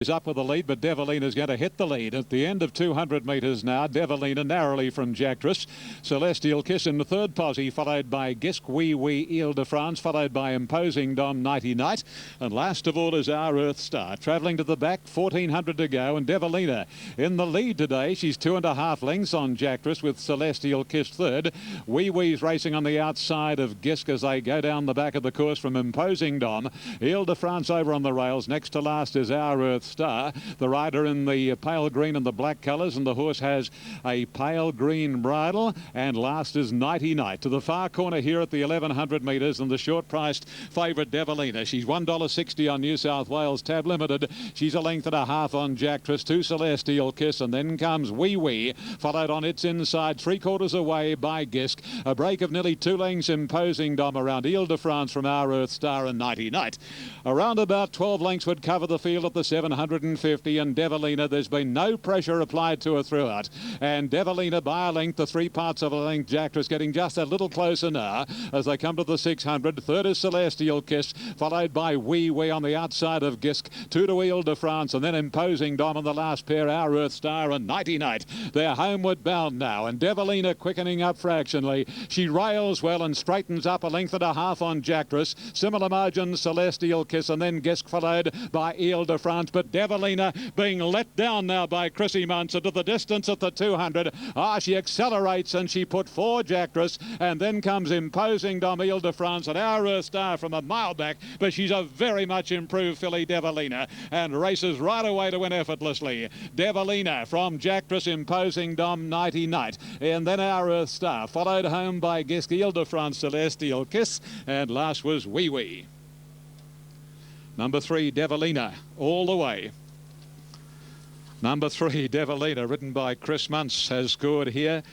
Is up with the lead, but Devalina's going to hit the lead at the end of 200 metres now. Devalina narrowly from Jactress. Celestial Kiss in the third posse, followed by Gisk, Wee Wee, Ile de France, followed by Imposing Dom, Nighty Night. And last of all is Our Earth Star. Travelling to the back, 1400 to go, and Devalina in the lead today. She's 2.5 lengths on Jactress with Celestial Kiss third. Wee Wee's racing on the outside of Gisk as they go down the back of the course from Imposing Dom. Ile de France over on the rails. Next to last is Our Earth Star, the rider in the pale green and the black colours, and the horse has a pale green bridle. And last is Nighty Night to the far corner here at the 1100 metres, and the short priced favourite Devalina. She's $1.60 on New South Wales Tab Limited. She's 1.5 lengths on Jactress, 2 Celestial Kiss, and then comes Wee Wee, followed on its inside 3/4 away by Gisk. A break of nearly 2 lengths Imposing Dom around Ile de France from Our Earth Star and Nighty Night. Around about 12 lengths would cover the field at the 750, and Devalina, there's been no pressure applied to her throughout. And Devalina by a length, the 3 parts of a length. Jactress getting just a little closer now as they come to the 600. Third is Celestial Kiss, followed by Wee Wee on the outside of Gisk. 2 to Ile de France, and then Imposing Dom on the last pair, Our Earth Star and Nighty Night. They're homeward bound now, and Devalina quickening up fractionally. She rails well and straightens up 1.5 lengths on Jactress. Similar margins, Celestial Kiss, and then Gisk followed by Ile de France. But Devalina being let down now by Chrissy Munson to the distance at the 200. She accelerates and she put 4 Jactress, and then comes Imposing Dom, Ile de France, and Our Earth Star from a mile back. But she's a very much improved filly, Devalina, and races right away to win effortlessly. Devalina from Jactress, Imposing Dom, Nighty Night, and then Our Earth Star, followed home by Gisk, Ile de France, Celestial Kiss, and last was Wee Wee. Number 3, Devalina, all the way. Number 3, Devalina, ridden by Chris Muntz, has scored here.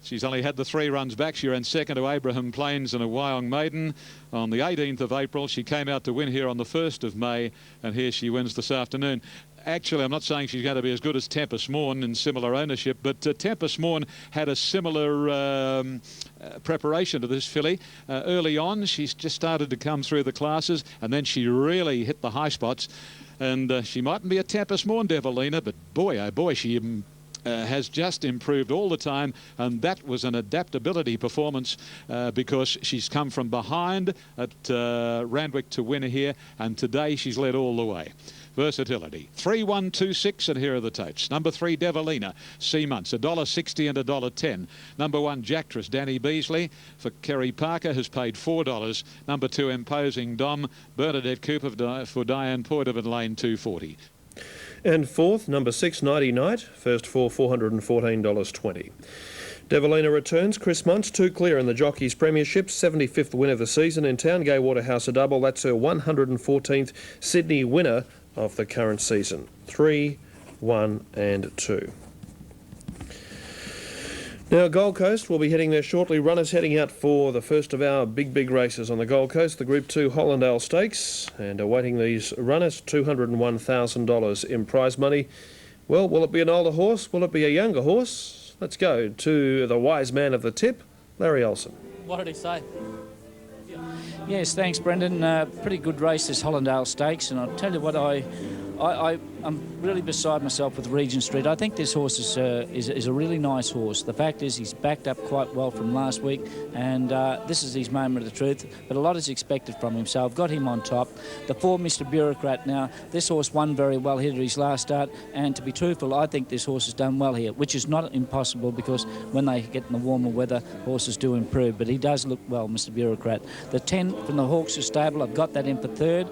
She's only had the 3 runs back. She ran second to Abraham Plains and a Wyong Maiden on the 18th of April. She came out to win here on the 1st of May, and here she wins this afternoon. Actually, I'm not saying she's going to be as good as Tempest Morn in similar ownership, but Tempest Morn had a similar preparation to this filly. Early on, she's just started to come through the classes, and then she really hit the high spots. And she mightn't be a Tempest Morn, Devalina, but boy, oh boy, she has just improved all the time, and that was an adaptability performance because she's come from behind at Randwick to win here, and today she's led all the way. Versatility. 3-1-2-6, and here are the totes. Number 3, Devalina, C. Muntz, $1.60 and $1.10. Number 1, Jactress, Danny Beasley for Kerry Parker has paid $4. Number 2, Imposing Dom, Bernadette Cooper for Diane Poitevin, lane 240. And fourth, number 6, Nighty Night, first for $414.20. Devalina returns. Chris Muntz, 2 clear in the Jockeys Premiership, 75th win of the season in town. Gay Waterhouse a double. That's her 114th Sydney winner of the current season. 3, 1 and 2. Now, Gold Coast will be heading there shortly. Runners heading out for the first of our big races on the Gold Coast, the Group 2 Hollandale Stakes, and awaiting these runners, $201,000 in prize money. Well, will it be an older horse? Will it be a younger horse? Let's go to the wise man of the tip, Larry Olsen. What did he say? Yes, thanks, Brendan. Pretty good race, this Hollandale Stakes, and I'll tell you what, I'm really beside myself with Regent Street. I think this horse is a really nice horse. The fact is he's backed up quite well from last week, and this is his moment of the truth, but a lot is expected from him, so I've got him on top. The 4, Mr. Bureaucrat. Now, this horse won very well here at his last start, and to be truthful, I think this horse has done well here, which is not impossible because when they get in the warmer weather, horses do improve, but he does look well, Mr. Bureaucrat. The 10 from the Hawkshire stable, I've got that in for third.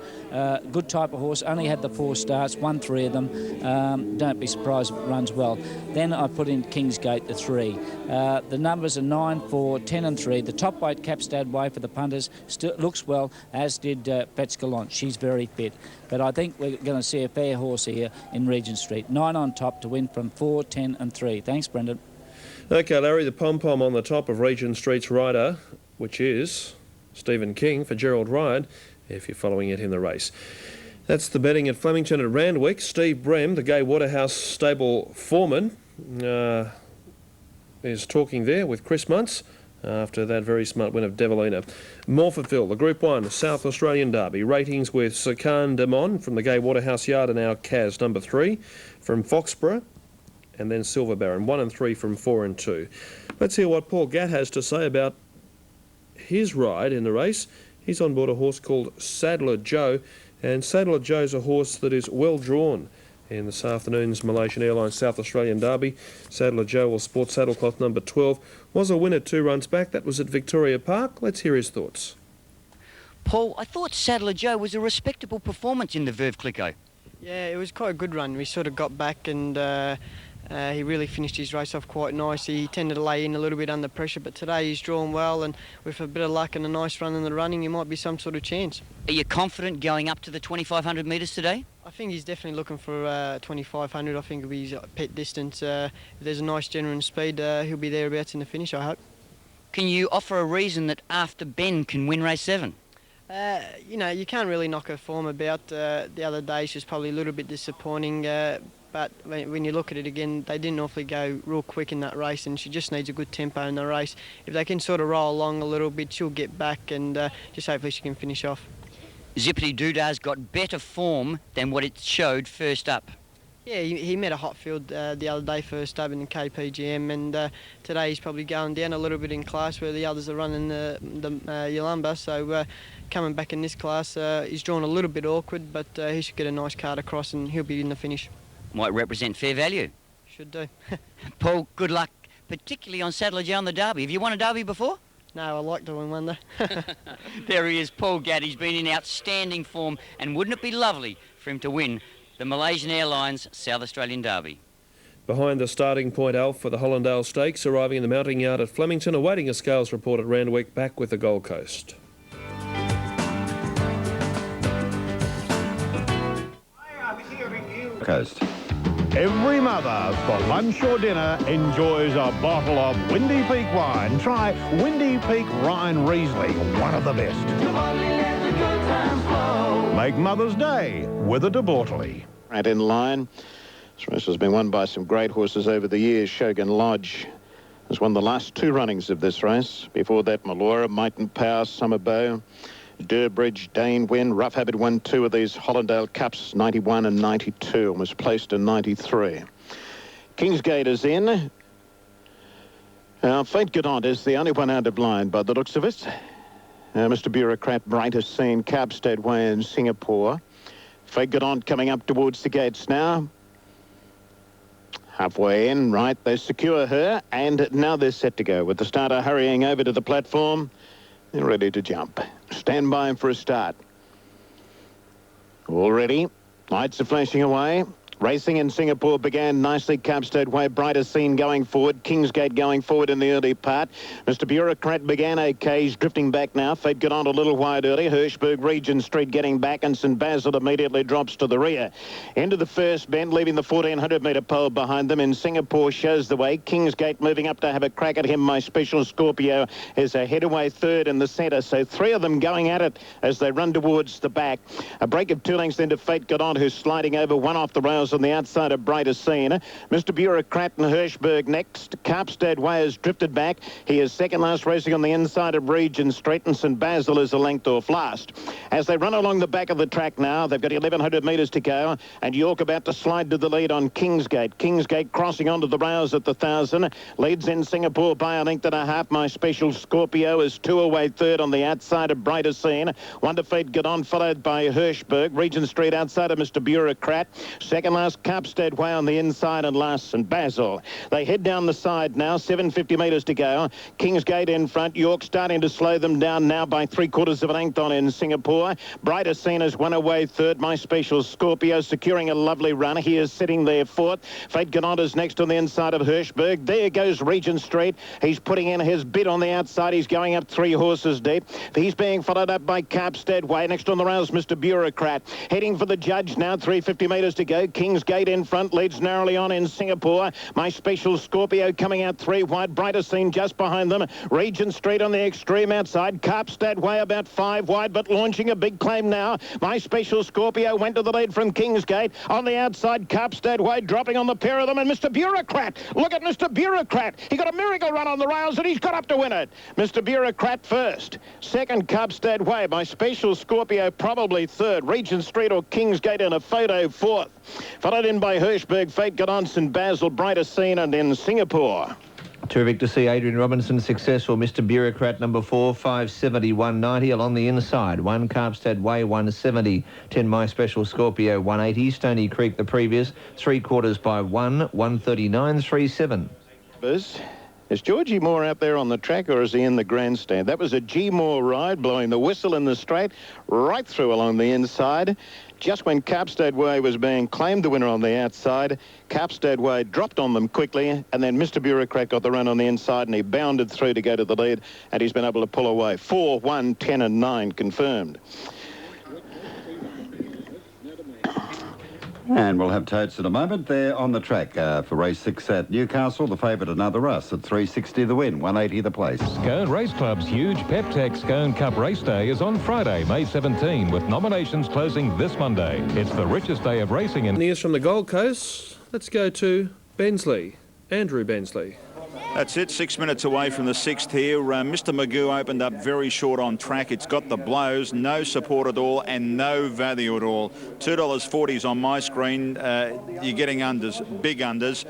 Good type of horse, only had the 4 starts, won 3 of them. Don't be surprised if it runs well. Then I put in Kingsgate, the 3. The numbers are 9, 4, 10 and 3. The top weight, Capstad Way for the punters, still looks well, as did Fetz Gallant. She's very fit. But I think we're going to see a fair horse here in Regent Street. 9 on top to win from 4, 10 and 3. Thanks, Brendan. OK, Larry, the pom-pom on the top of Regent Street's rider, which is Stephen King for Gerald Ryan, if you're following it in the race. That's the betting at Flemington at Randwick. Steve Brem, the Gay Waterhouse stable foreman, is talking there with Chris Muntz after that very smart win of Devalina. Morphettville, the Group 1 South Australian Derby. Ratings with Sakan Demon from the Gay Waterhouse Yard and our Kaz number 3 from Foxborough, and then Silver Baron 1 and 3 from 4 and 2. Let's hear what Paul Gatt has to say about his ride in the race. He's on board a horse called Saddler Joe, and Saddler Joe's a horse that is well drawn in this afternoon's Malaysian Airlines South Australian Derby. Saddler Joe will sport saddlecloth number 12. Was a winner 2 runs back. That was at Victoria Park. Let's hear his thoughts. Paul, I thought Saddler Joe was a respectable performance in the Veuve Clicquot. Yeah, it was quite a good run. We sort of got back and he really finished his race off quite nicely. He tended to lay in a little bit under pressure, but today he's drawn well, and with a bit of luck and a nice run in the running, he might be some sort of chance. Are you confident going up to the 2,500 metres today? I think he's definitely looking for 2,500. I think it'll be his pet distance. If there's a nice genuine speed, he'll be thereabouts in the finish, I hope. Can you offer a reason that After Ben can win race 7? You know, you can't really knock her form about. The other day she was probably a little bit disappointing, but when you look at it again, they didn't awfully go real quick in that race, and she just needs a good tempo in the race. If they can sort of roll along a little bit, she'll get back, and just hopefully she can finish off. Zippity Doodah's got better form than what it showed first up. Yeah, he met a hot field the other day first up in the KPGM, and today he's probably going down a little bit in class where the others are running the Yalumba. So coming back in this class, he's drawn a little bit awkward, but he should get a nice card across and he'll be in the finish. Might represent fair value. Should do. Paul, good luck, particularly on Saddler Joe and the Derby. Have you won a Derby before? No, I like doing one though. There he is, Paul Gatt. He's been in outstanding form, and wouldn't it be lovely for him to win the Malaysian Airlines South Australian Derby? Behind the starting point, Alf, for the Hollandale Stakes, arriving in the mounting yard at Flemington, awaiting a scales report at Randwick, back with the Gold Coast. Coast. Every mother for lunch or dinner enjoys a bottle of Windy Peak wine. Try Windy Peak Rhine Riesling, one of the best. Make Mother's Day with a De Bortoli. Right in line. This race has been won by some great horses over the years. Shogun Lodge has won the last 2 runnings of this race. Before that, Malora, Might and Power, Summerbow, Durbridge, Dane Win. Rough Habit won 2 of these Hollandale Cups, 91 and 92, and was placed in 93. Kingsgate is in. Fate Godot is the only one out of line by the looks of it. Mr. Bureaucrat, Brightest Scene, Cabstead Way in Singapore. Fate Godot coming up towards the gates now. Halfway in, right, they secure her, and now they're set to go with the starter hurrying over to the platform. They're ready to jump. Stand by for a start. All ready. Lights are flashing away. Racing in Singapore began nicely. Cabstead Way, Brighter Scene going forward. Kingsgate going forward in the early part. Mr. Bureaucrat began okay. He's drifting back now. Fate got on a little wide early. Hirschberg, Regent Street getting back, and St. Basil immediately drops to the rear. Into the first bend, leaving the 1,400-metre pole behind them. In Singapore shows the way. Kingsgate moving up to have a crack at him. My Special Scorpio is a headaway third in the centre. So 3 of them going at it as they run towards the back. A break of 2 lengths into Fate Got On, who's sliding over. 1 off the rails on the outside of Brighter Scene. Mr. Bureaucrat and Hirschberg next. Carpstead Way has drifted back. He is second last, racing on the inside of Regent Street, and St. Basil is a length off last. As they run along the back of the track now, they've got 1,100 metres to go, and York about to slide to the lead on Kingsgate. Kingsgate crossing onto the rails at the 1,000. Leads in Singapore by a length and a half. My Special Scorpio is 2 away third on the outside of Brighter Scene. Wonder Feet get on, followed by Hirschberg. Regent Street outside of Mr. Bureaucrat. Second last, Carpstead Way on the inside, and last St. Basil. They head down the side now, 750 metres to go. Kingsgate in front. York starting to slow them down now by 3/4 of an length on in Singapore. Brighter Scene is 1 away third. My Special Scorpio securing a lovely run. He is sitting there fourth. Fate Ganot is next on the inside of Hirschberg. There goes Regent Street. He's putting in his bid on the outside. He's going up 3 horses deep. He's being followed up by Carpstead Way. Next on the rails, Mr. Bureaucrat. Heading for the judge now, 350 metres to go. Kingsgate in front, leads narrowly on in Singapore. My Special Scorpio coming out 3 wide. Brighter Scene just behind them. Regent Street on the extreme outside. Carpstad Way about 5 wide, but launching a big claim now. My Special Scorpio went to the lead from Kingsgate. On the outside, Carpstad Way dropping on the pair of them, and Mr. Bureaucrat. Look at Mr. Bureaucrat. He got a miracle run on the rails, and he's got up to win it. Mr. Bureaucrat first. Second, Carpstad Way. My Special Scorpio probably third. Regent Street or Kingsgate in a photo fourth. Followed in by Hirschberg, Fate Got St Basil, Brighter Scene, and in Singapore. Terrific to see Adrian Robinson successful. Mr. Bureaucrat number 4, 570, 190 along the inside. 1 Carpstad Way, 170. 10 My Special Scorpio, 180. Stony Creek the previous. 3/4 by 1, 139.37. Is Georgie Moore out there on the track, or is he in the grandstand? That was a G Moore ride, blowing the whistle in the straight, right through along the inside. Just when Carpstad Way was being claimed the winner on the outside, Carpstad Way dropped on them quickly, and then Mr. Bureaucrat got the run on the inside, and he bounded through to go to the lead, and he's been able to pull away. 4, 1, 10 and 9 confirmed. And we'll have totes in a moment. They're on the track for race 6 at Newcastle. The favourite, Another Russ, at 360 the win, 180 the place. Scone Race Club's huge Peptech Scone Cup race day is on Friday, May 17, with nominations closing this Monday. It's the richest day of racing in... News from the Gold Coast. Let's go to Bensley. Andrew Bensley. That's it, 6 minutes away from the 6th here. Mr. Magoo opened up very short on track. It's got the blows, no support at all and no value at all. $2.40 on my screen. You're getting unders, big unders.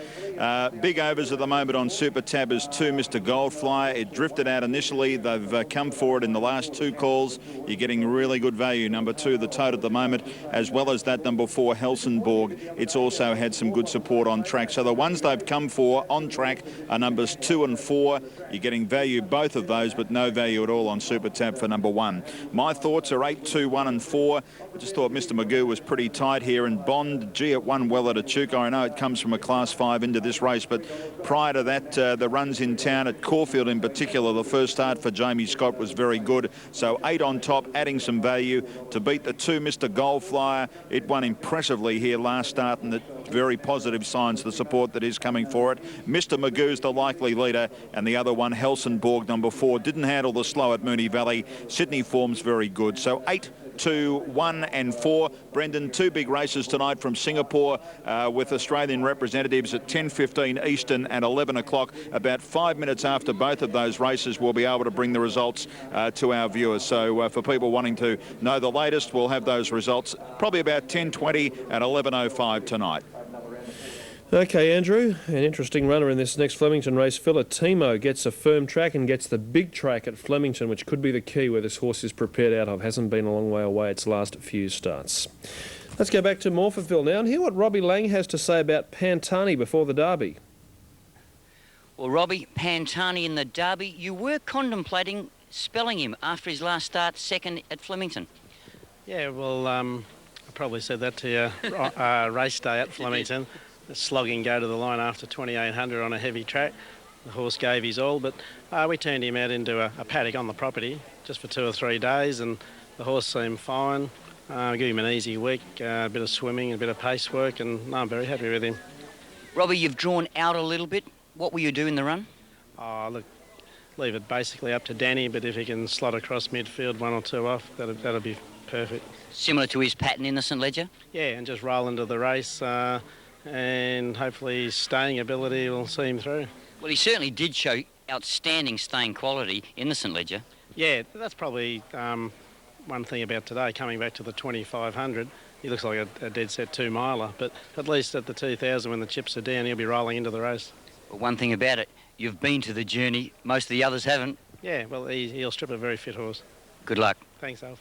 Big overs at the moment on Super Tab is 2 Mr. Goldflyer. It drifted out initially. They've come forward in the last 2 calls. You're getting really good value. Number 2, the tote at the moment, as well as that number 4, Helsingborg. It's also had some good support on track. So the ones they've come for on track are numbers 2 and 4. You're getting value both of those, but no value at all on Super Tab for number 1. My thoughts are 8, 2, 1 and 4. I just thought Mr. Magoo was pretty tight here, and Bond, gee, it won well at Echuca. I know it comes from a Class 5 into this race, but prior to that, the runs in town at Caulfield in particular, the first start for Jamie Scott was very good. So 8 on top, adding some value to beat the 2 Mr. Goldflyer. It won impressively here last start, and the very positive signs, the support that is coming for it. Mr. Magoo's the likely leader, and the other one, Helsingborg, number 4, didn't handle the slow at Moonee Valley. Sydney form's very good. So 8, 2, 1 and 4. Brendan, 2 big races tonight from Singapore with Australian representatives at 10:15 Eastern and 11 o'clock. About 5 minutes after both of those races, we'll be able to bring the results to our viewers. So for people wanting to know the latest, we'll have those results probably about 10:20 and 11:05 tonight. Okay, Andrew, an interesting runner in this next Flemington race. Filatimo gets a firm track and gets the big track at Flemington, which could be the key where this horse is prepared out of. Hasn't been a long way away its last few starts. Let's go back to Morphettville now and hear what Robbie Lang has to say about Pantani before the Derby. Well, Robbie, Pantani in the Derby, you were contemplating spelling him after his last start, second at Flemington. Yeah, well, I probably said that to you race day at Flemington. The slogging go to the line after 2800 on a heavy track. The horse gave his all, but we turned him out into a paddock on the property just for 2 or 3 days, and the horse seemed fine. Give him an easy week, a bit of swimming, a bit of pace work, and I'm very happy with him. Robbie, you've drawn out a little bit. What will you do in the run? Oh, look, leave it basically up to Danny, but if he can slot across midfield 1 or 2 off, that'll be perfect. Similar to his pattern in the St Leger? Yeah, and just roll into the race. And hopefully his staying ability will see him through. Well, he certainly did show outstanding staying quality in the St Leger. Yeah, that's probably one thing about today, coming back to the 2500. He looks like a dead set 2-miler, but at least at the 2000 when the chips are down, he'll be rolling into the race. But one thing about it, you've been to the journey, most of the others haven't. Yeah, well, he'll strip a very fit horse. Good luck. Thanks, Alf.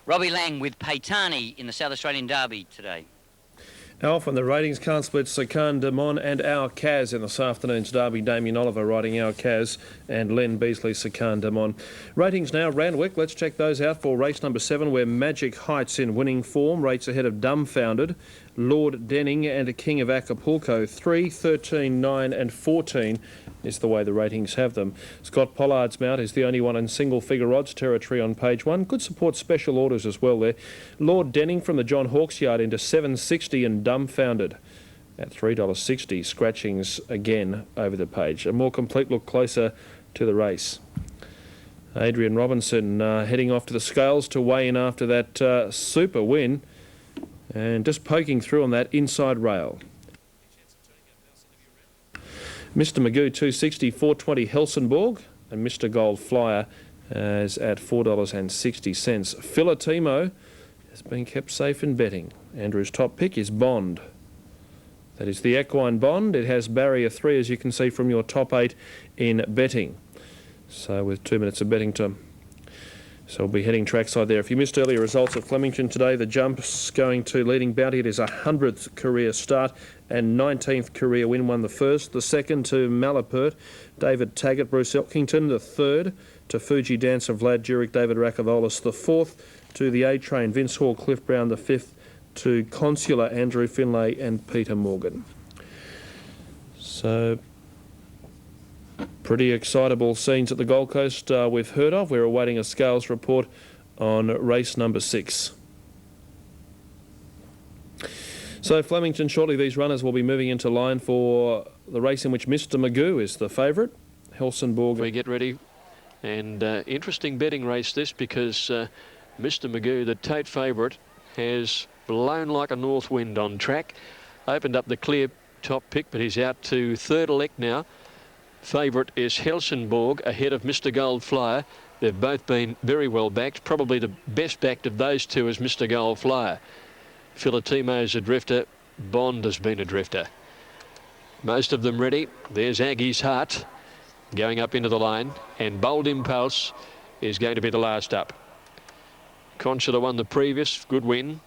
Robbie Lang with Pantani in the South Australian Derby today. Alf, and the ratings can't split Sakan Damon and Our Kaz in this afternoon's Derby. Damien Oliver riding Our Kaz and Len Beasley Sakan Damon. Ratings now, Randwick. Let's check those out for race number 7, where Magic Heights in winning form rates ahead of Dumbfounded. Lord Denning and a King of Acapulco. 3, 13, 9 and 14 is the way the ratings have them. Scott Pollard's mount is the only one in single figure odds territory on page 1. Good support special orders as well there. Lord Denning from the John Hawkes yard into 7.60 and Dumbfounded at $3.60. Scratchings again over the page. A more complete look closer to the race. Adrian Robinson heading off to the scales to weigh in after that super win and just poking through on that inside rail. Mr. Magoo 260, 420 Helsingborg, and Mr. Gold Flyer is at $4.60. Filatimo has been kept safe in betting. Andrew's top pick is Bond. That is the equine Bond. It has barrier 3, as you can see from your top 8 in betting. So with 2 minutes of betting time. So we'll be heading trackside there. If you missed earlier results at Flemington today, the jump's going to Leading Bounty. It is a 100th career start and 19th career win. Won the first. The second to Malapert, David Taggart, Bruce Elkington. The third to Fuji Dancer, Vlad Jurek, David Rakavolis. The fourth to the A-Train, Vince Hall, Cliff Brown. The fifth to Consular, Andrew Finlay and Peter Morgan. So pretty excitable scenes at the Gold Coast we've heard of. We're awaiting a scales report on race number 6. So Flemington, shortly these runners will be moving into line for the race in which Mr. Magoo is the favourite. Helsingborg. We get ready, and interesting betting race this, because Mr. Magoo, the Tate favourite, has blown like a north wind on track. Opened up the clear top pick, but he's out to third elect now. Favourite is Helsingborg ahead of Mr. Gold Flyer. They've both been very well backed. Probably the best backed of those two is Mr. Gold Flyer. Filatimo's a drifter. Bond has been a drifter. Most of them ready. There's Aggie's Heart going up into the line, and Bold Impulse is going to be the last up. Consular won the previous, good win.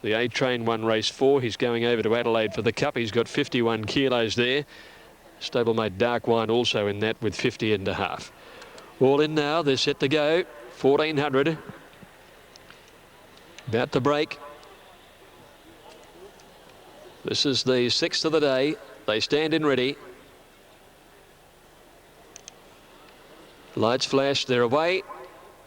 The A-Train won race 4. He's going over to Adelaide for the Cup. He's got 51 kilos there. Stablemate Dark Wine also in that with 50.5. All in now, they're set to go. 1400. About to break. This is the 6th of the day. They stand in ready. Lights flash, they're away.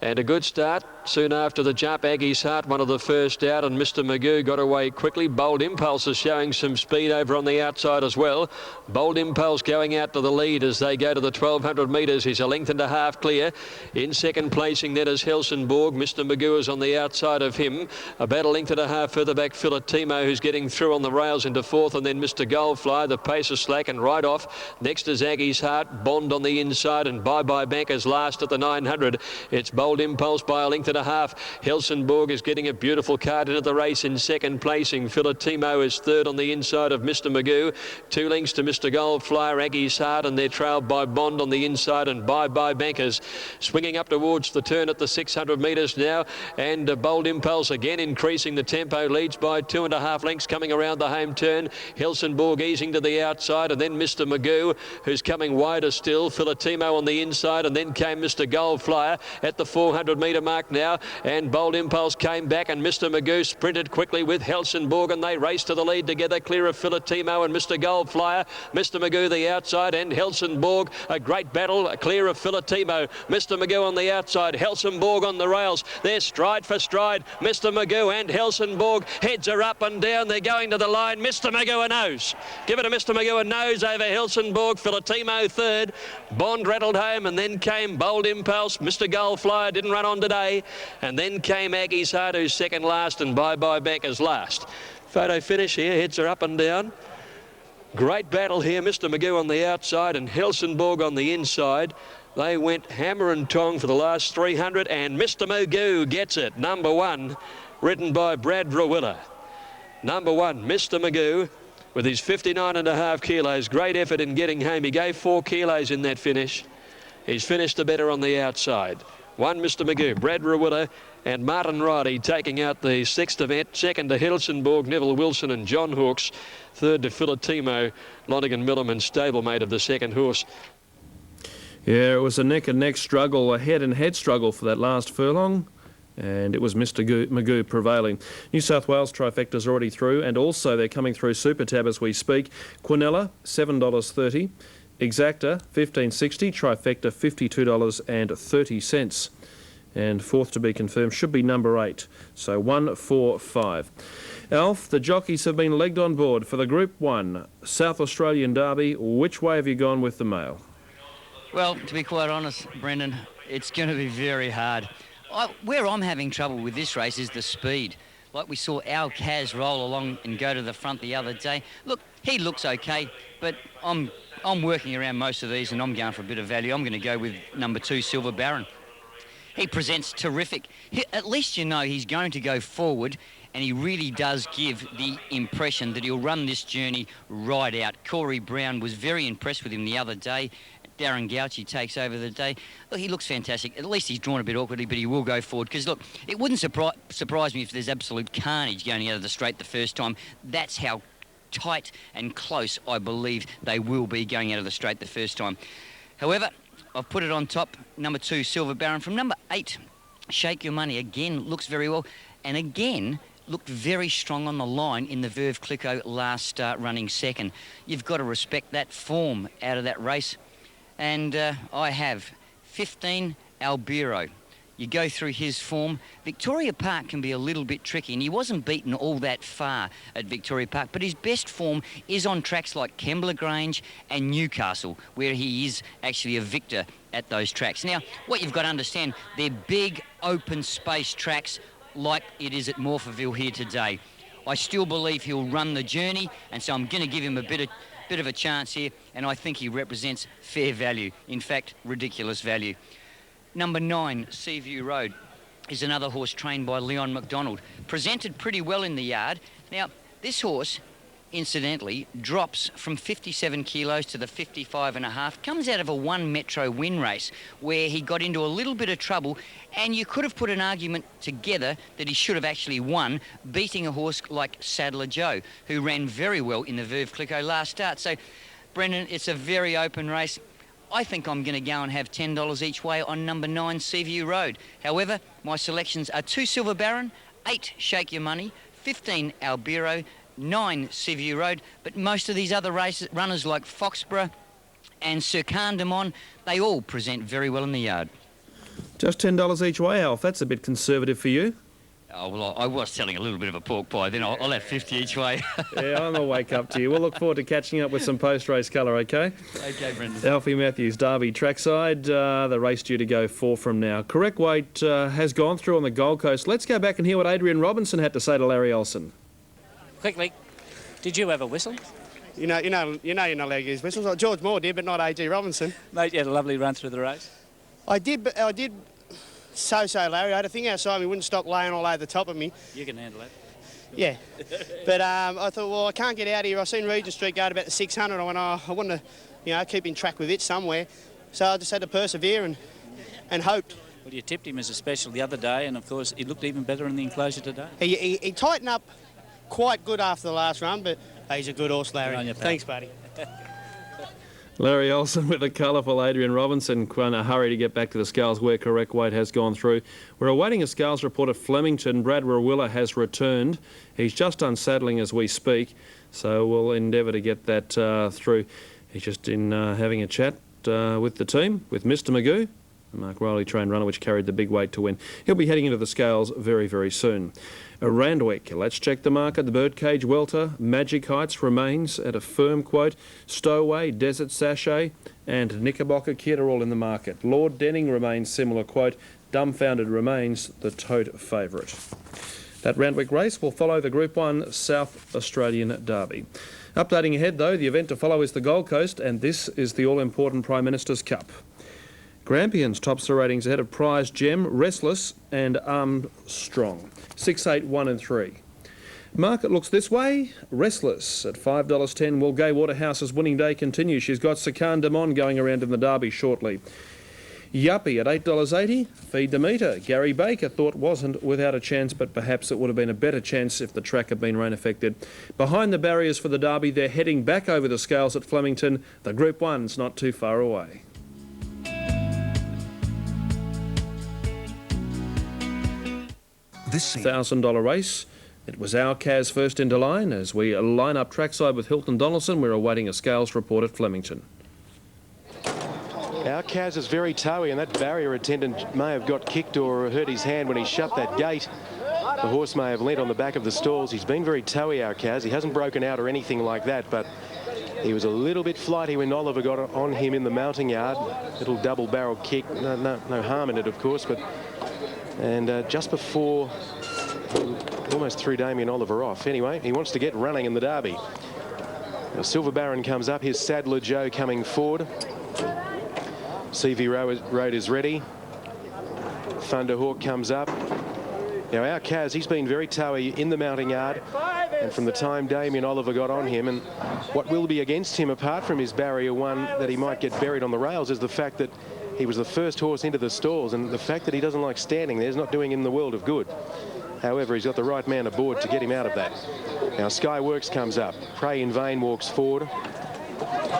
And a good start. Soon after the jump, Aggie's Heart, one of the first out, and Mr. Magoo got away quickly. Bold Impulse is showing some speed over on the outside as well. Bold Impulse going out to the lead as they go to the 1200 metres. He's a length and a half clear. In second placing, that is Helsingborg. Mr. Magoo is on the outside of him. About a length and a half further back, Filatimo, who's getting through on the rails into fourth, and then Mr. Goldfly. The pace is slack and right off. Next is Aggie's Heart. Bond on the inside, and Bye Bye Bankers last at the 900. It's Bold Impulse by a length and a half. Helsingborg is getting a beautiful card into the race in second placing. Filatimo is third on the inside of Mr. Magoo. 2 lengths to Mr. Goldflyer, Aggie's Heart, and they're trailed by Bond on the inside and Bye Bye Bankers. Swinging up towards the turn at the 600 metres now, and Bold Impulse again increasing the tempo, leads by 2.5 lengths coming around the home turn. Helsingborg easing to the outside, and then Mr. Magoo, who's coming wider still. Filatimo on the inside, and then came Mr. Goldflyer at the 400 metre mark now, and Bold Impulse came back, and Mr. Magoo sprinted quickly with Helsingborg, and they raced to the lead together, clear of Filatimo and Mr. Goldflyer. Mr. Magoo the outside, and Helsingborg, a great battle, clear of Filatimo. Mr. Magoo on the outside, Helsingborg on the rails. They're stride for stride. Mr. Magoo and Helsingborg, heads are up and down. They're going to the line. Mr. Magoo a nose. Give it to Mr. Magoo a nose over Helsingborg. Filatimo third. Bond rattled home, and then came Bold Impulse. Mr. Goldflyer didn't run on today. And then came Aggie's Heart, who's second last, and Bye Bye Bankers last. Photo finish here, heads are up and down. Great battle here, Mr. Magoo on the outside and Helsingborg on the inside. They went hammer and tong for the last 300, and Mr. Magoo gets it. Number 1, ridden by Brad Rawilla. Number 1, Mr. Magoo, with his 59.5 kilos. Great effort in getting home. He gave 4 kilos in that finish. He's finished the better on the outside. 1, Mr. Magoo, Brad Rawilla and Martin Riley taking out the 6th event. Second to Helsingborg, Neville Wilson and John Hawkes. Third to Filatimo, Lonergan Milliman, stablemate of the second horse. Yeah, it was a neck-and-neck struggle, a head-and-head struggle for that last furlong. and it was Mr. Magoo prevailing. New South Wales trifecta's already through, and also they're coming through Super Tab as we speak. Quinella, $7.30. Exacta, $15.60. Trifecta, $52.30. And fourth to be confirmed should be number 8. So 1, 4, 5. Alf, the jockeys have been legged on board for the Group 1 South Australian Derby. Which way have you gone with the mail? Well, to be quite honest, Brendan, it's going to be very hard. Where I'm having trouble with this race is the speed. Like we saw Al Kaz roll along and go to the front the other day. Look, he looks okay, but I'm working around most of these and I'm going for a bit of value. I'm going to go with number 2, Silver Baron. He presents terrific. At least you know he's going to go forward, and he really does give the impression that he'll run this journey right out. Corey Brown was very impressed with him the other day. Darren Gauci takes over the day. Look, he looks fantastic. At least he's drawn a bit awkwardly, but he will go forward. Because, look, it wouldn't surprise me if there's absolute carnage going out of the straight the first time. That's how tight and close I believe they will be going out of the straight the first time. However, I've put it on top. Number 2, Silver Baron. From number 8, Shake Your Money. Again, looks very well. And again, looked very strong on the line in the Veuve Clicquot last start, running second. You've got to respect that form out of that race. And I have 15, Albiro. You go through his form. Victoria Park can be a little bit tricky, and he wasn't beaten all that far at Victoria Park, but his best form is on tracks like Kembla Grange and Newcastle, where he is actually a victor at those tracks. Now, what you've got to understand, they're big, open space tracks like it is at Morphettville here today. I still believe he'll run the journey, and so I'm going to give him a bit of a chance here, and I think he represents fair value. In fact, ridiculous value. Number 9, Seaview Road, is another horse trained by Leon McDonald. Presented pretty well in the yard. Now, this horse, incidentally, drops from 57 kilos to the 55.5. Comes out of a 1 Metro win race where he got into a little bit of trouble, and you could have put an argument together that he should have actually won, beating a horse like Saddler Joe, who ran very well in the Veuve Clicquot last start. So, Brendan, it's a very open race. I think I'm going to go and have $10 each way on number 9, Seaview Road. However, my selections are 2, Silver Baron, 8, Shake Your Money, 15, Albiro, 9, Seaview Road. But most of these other runners like Foxborough and Sir Candamon, they all present very well in the yard. Just $10 each way, Alf. That's a bit conservative for you. Oh, well, I was selling a little bit of a pork pie. Then I'll have 50 each way. Yeah, I'm a wake up to you. We'll look forward to catching up with some post-race colour, OK? OK, Brendan. Alfie Matthews, Derby trackside. The race due to go 4 from now. Correct weight has gone through on the Gold Coast. Let's go back and hear what Adrian Robinson had to say to Larry Olsen. Quickly, did you ever whistle? You're not allowed to use whistles. Like George Moore did, but not A.G. Robinson. Mate, you had a lovely run through the race. I did. So, Larry. I had a thing outside me, wouldn't stop laying all over the top of me. You can handle that. Yeah. But I thought, well, I can't get out of here. I seen Regent Street go at about the 600. I went, I want to, keep in track with it somewhere. So I just had to persevere and hoped. Well, you tipped him as a special the other day, and of course, he looked even better in the enclosure today. He tightened up quite good after the last run, but he's a good horse, Larry. Thanks, buddy. Larry Olsen with the colourful Adrian Robinson in a hurry to get back to the scales where correct weight has gone through. We're awaiting a scales report at Flemington. Brad Rawiller has returned. He's just unsaddling as we speak, so we'll endeavour to get that through. He's just in having a chat with the team, with Mr Magoo, the Mark Riley trained runner which carried the big weight to win. He'll be heading into the scales very, very soon. Randwick, let's check the market. The Birdcage Welter, Magic Heights remains at a firm quote. Stowaway, Desert Sachet and Knickerbocker Kid are all in the market. Lord Denning remains similar quote. Dumbfounded remains the tote favourite. That Randwick race will follow the Group 1 South Australian Derby. Updating ahead though, the event to follow is the Gold Coast, and this is the all-important Prime Minister's Cup. Grampians tops the ratings ahead of Prize Gem, Restless and Armstrong. 6, 8, 1 and 3. Market looks this way. Restless at $5.10 while Gay Waterhouse's winning day continues. She's got Sakan Damon going around in the Derby shortly. Yuppie at $8.80. Feed the Meter. Gary Baker thought wasn't without a chance, but perhaps it would have been a better chance if the track had been rain affected. Behind the barriers for the Derby, they're heading back over the scales at Flemington. The Group 1's not too far away. this season. $1,000 race. It was our Kaz first into line. As we line up trackside with Hilton Donaldson, we're awaiting a scales report at Flemington. Our Kaz is very towy, and that barrier attendant may have got kicked or hurt his hand when he shut that gate. The horse may have leant on the back of the stalls. He's been very towy, our Kaz. He hasn't broken out or anything like that, but he was a little bit flighty when Oliver got on him in the mounting yard. Little double-barrel kick. No harm in it, of course, but just before, almost threw Damien Oliver off. Anyway, he wants to get running in the Derby. Now, Silver Baron comes up. Here's Sadler Joe coming forward. CV Road is ready. Thunderhawk comes up. Now, our Kaz, he's been very towy in the mounting yard, and from the time Damien Oliver got on him, and what will be against him, apart from his barrier one that he might get buried on the rails, is the fact that he was the first horse into the stalls, and the fact that he doesn't like standing there is not doing him the world of good. However, he's got the right man aboard to get him out of that. Now, Skyworks comes up. Pray in Vain walks forward.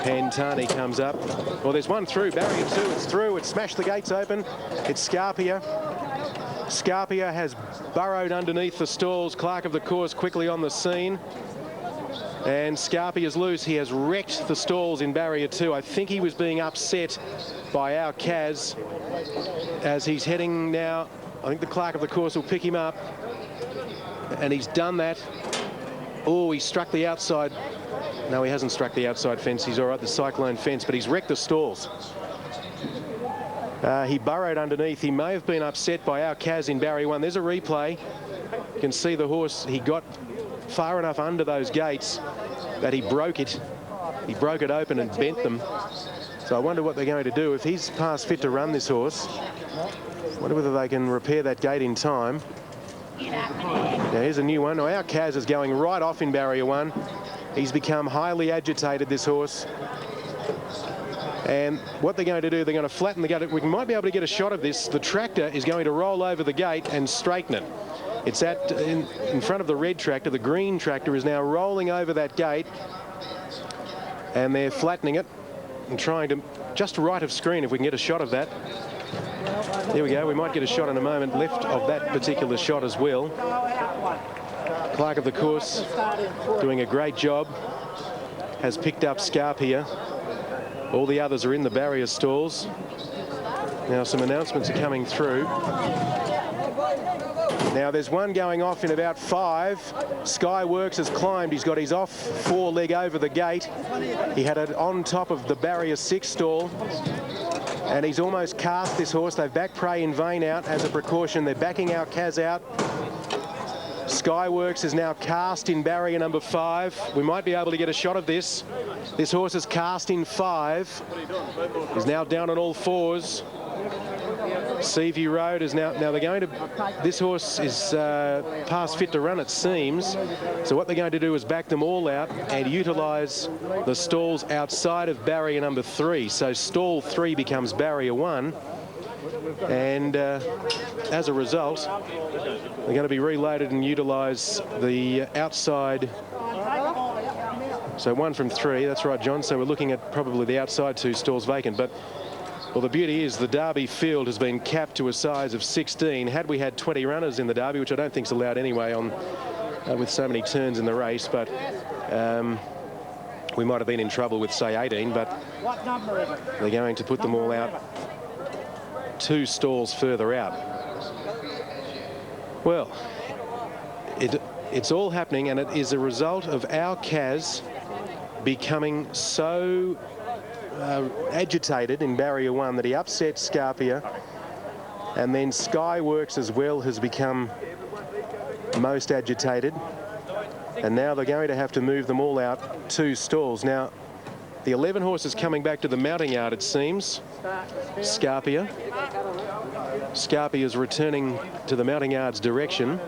Pantani comes up. Well, there's one through. Barrier 2, it's through. It's smashed the gates open. It's Scarpia. Scarpia has burrowed underneath the stalls. Clerk of the Course quickly on the scene. And Scarpia's loose. He has wrecked the stalls in barrier 2. I think he was being upset by our Kaz as he's heading now. I think the Clerk of the Course will pick him up. And he's done that. Oh, he struck the outside. No, he hasn't struck the outside fence. He's all right, the cyclone fence, but he's wrecked the stalls. He burrowed underneath. He may have been upset by our Kaz in barrier 1. There's a replay. You can see the horse. He got far enough under those gates that he broke it. He broke it open and bent them. So I wonder what they're going to do. If he's past fit to run this horse, I wonder whether they can repair that gate in time. Now, here's a new one. Now, our Kaz is going right off in barrier 1. He's become highly agitated, this horse. And what they're going to do, they're going to flatten the gate. We might be able to get a shot of this. The tractor is going to roll over the gate and straighten it. It's in front of the red tractor. The green tractor is now rolling over that gate. And they're flattening it and trying to just right of screen if we can get a shot of that. There we go. We might get a shot in a moment left of that particular shot as well. Clerk of the Course doing a great job. Has picked up Scarpia. All the others are in the barrier stalls. Now some announcements are coming through. Now there's one going off in about 5. Skyworks has climbed. He's got his off foreleg over the gate. He had it on top of the barrier 6 stall. And he's almost cast this horse. They've backed Pray in Vain out as a precaution. They're backing our Kaz out. Skyworks is now cast in barrier number 5. We might be able to get a shot of this. This horse is cast in 5. He's now down on all fours. CV Road is now they're going to, this horse is past fit to run, it seems. So what they're going to do is back them all out and utilise the stalls outside of barrier number 3. So stall 3 becomes barrier 1. And as a result, they're going to be reloaded and utilise the outside. So 1 from 3, that's right, John. So we're looking at probably the outside 2 stalls vacant. But, well, the beauty is the Derby field has been capped to a size of 16. Had we had 20 runners in the Derby, which I don't think is allowed anyway on with so many turns in the race, but we might have been in trouble with, say, 18. But they're going to put them all out 2 stalls further out. Well, it's all happening, and it is a result of our Kaz becoming so agitated in barrier 1 that he upset Scarpia, and then Skyworks as well has become most agitated, and now they're going to have to move them all out 2 stalls. Now the 11 horses coming back to the mounting yard, it seems. Scarpia is returning to the mounting yard's direction.